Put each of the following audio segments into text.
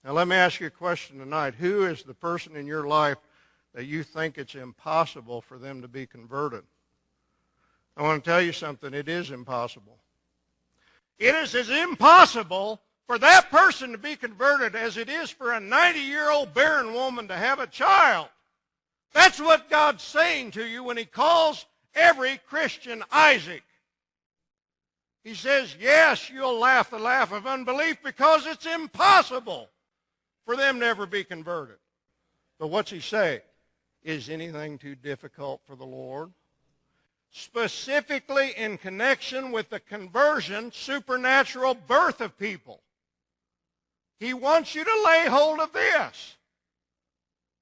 Now let me ask you a question tonight. Who is the person in your life that you think it's impossible for them to be converted? I want to tell you something. It is impossible. It is as impossible for that person to be converted as it is for a 90-year-old barren woman to have a child. That's what God's saying to you when he calls every Christian Isaac. He says, yes, you'll laugh the laugh of unbelief because it's impossible for them to ever be converted. But what's he say? Is anything too difficult for the Lord? Specifically in connection with the conversion, supernatural birth of people. He wants you to lay hold of this.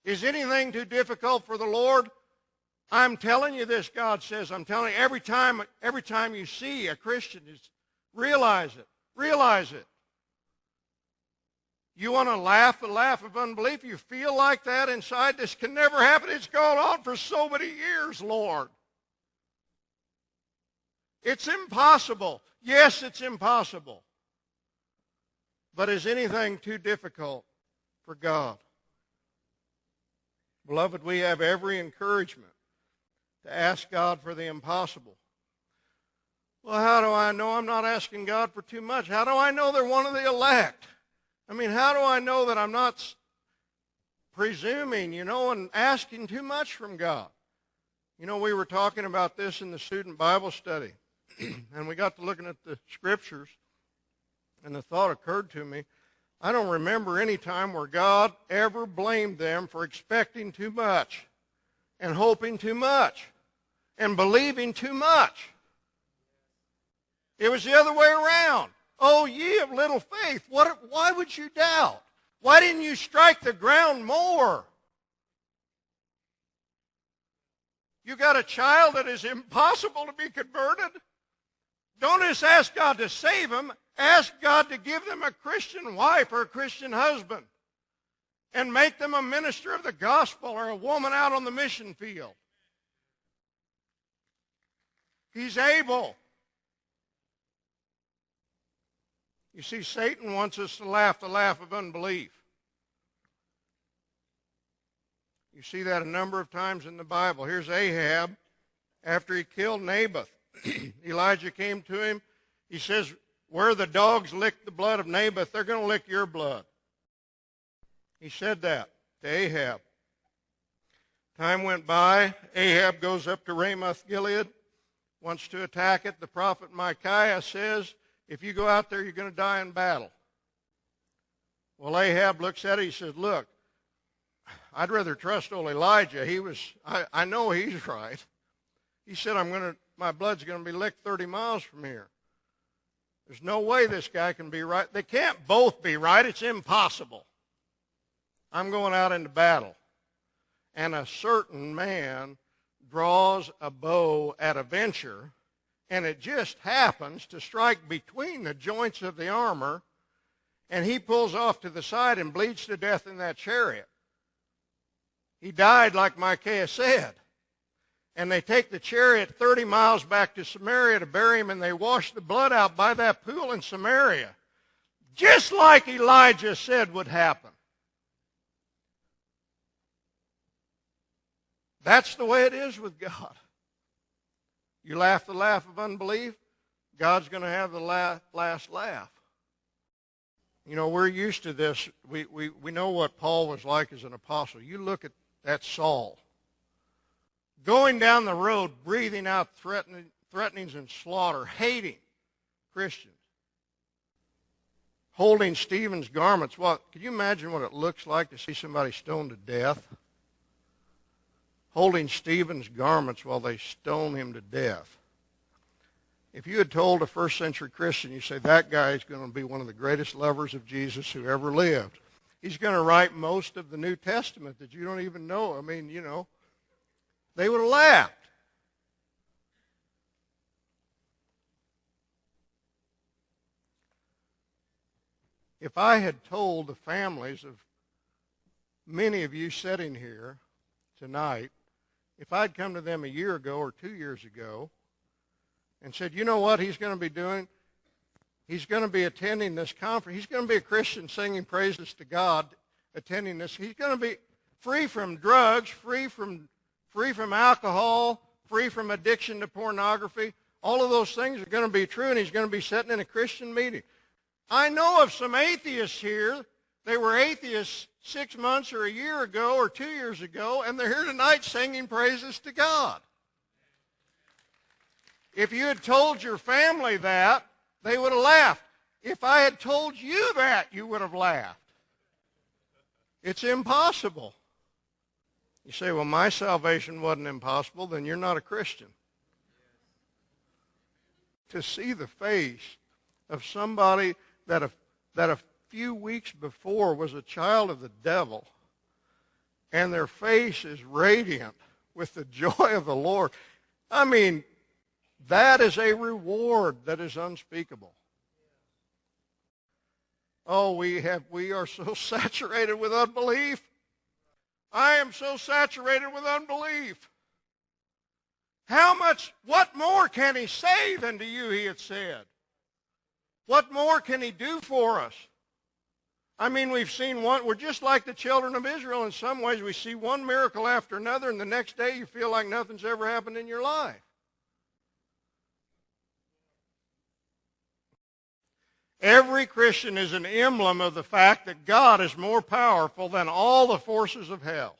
Is anything too difficult for the Lord? I'm telling you this, God says. I'm telling you, every time you see a Christian, realize it. Realize it. You want to laugh the laugh of unbelief? You feel like that inside? This can never happen. It's gone on for so many years, Lord. It's impossible. Yes, it's impossible. But is anything too difficult for God? Beloved, we have every encouragement to ask God for the impossible. Well, how do I know I'm not asking God for too much? How do I know they're one of the elect? I mean, how do I know that I'm not presuming, and asking too much from God? We were talking about this in the student Bible study, and we got to looking at the scriptures, and the thought occurred to me, I don't remember any time where God ever blamed them for expecting too much and hoping too much and believing too much. It was the other way around. Oh, ye of little faith, why would you doubt? Why didn't you strike the ground more? You got a child that is impossible to be converted? Don't just ask God to save them. Ask God to give them a Christian wife or a Christian husband and make them a minister of the gospel or a woman out on the mission field. He's able. You see, Satan wants us to laugh the laugh of unbelief. You see that a number of times in the Bible. Here's Ahab after he killed Naboth. Elijah came to him. He says, where the dogs lick the blood of Naboth, they're going to lick your blood. He said that to Ahab. Time went by. Ahab goes up to Ramoth Gilead, wants to attack it. The prophet Micaiah says, if you go out there, you're going to die in battle. Well, Ahab looks at it. He says, look, I'd rather trust old Elijah. I know he's right. He said, my blood's going to be licked 30 miles from here. There's no way this guy can be right. They can't both be right. It's impossible. I'm going out into battle. And a certain man draws a bow at a venture, and it just happens to strike between the joints of the armor, and he pulls off to the side and bleeds to death in that chariot. He died like Micaiah said. And they take the chariot 30 miles back to Samaria to bury him, and they wash the blood out by that pool in Samaria, just like Elijah said would happen. That's the way it is with God. You laugh the laugh of unbelief, God's going to have the last laugh. We're used to this. We know what Paul was like as an apostle. You look at that Saul, going down the road, breathing out threatenings and slaughter, hating Christians, holding Stephen's garments. Well, can you imagine what it looks like to see somebody stoned to death? Holding Stephen's garments while they stone him to death. If you had told a first century Christian, you say, that guy is going to be one of the greatest lovers of Jesus who ever lived. He's going to write most of the New Testament that you don't even know. I mean, they would have laughed. If I had told the families of many of you sitting here tonight, if I'd come to them a year ago or 2 years ago and said, you know what he's going to be doing? He's going to be attending this conference. He's going to be a Christian singing praises to God, attending this. He's going to be free from drugs, free from alcohol, free from addiction to pornography. All of those things are going to be true, and he's going to be sitting in a Christian meeting. I know of some atheists here. They were atheists 6 months or a year ago or 2 years ago, and they're here tonight singing praises to God. If you had told your family that, they would have laughed. If I had told you that, you would have laughed. It's impossible. You say, well, my salvation wasn't impossible, then you're not a Christian. To see the face of somebody that a few weeks before was a child of the devil, and their face is radiant with the joy of the Lord. I mean, that is a reward that is unspeakable. Oh, we are so saturated with unbelief. I am so saturated with unbelief. What more can he say than to you he had said? What more can he do for us? I mean, we've seen we're just like the children of Israel in some ways. We see one miracle after another, and the next day you feel like nothing's ever happened in your life. Every Christian is an emblem of the fact that God is more powerful than all the forces of hell.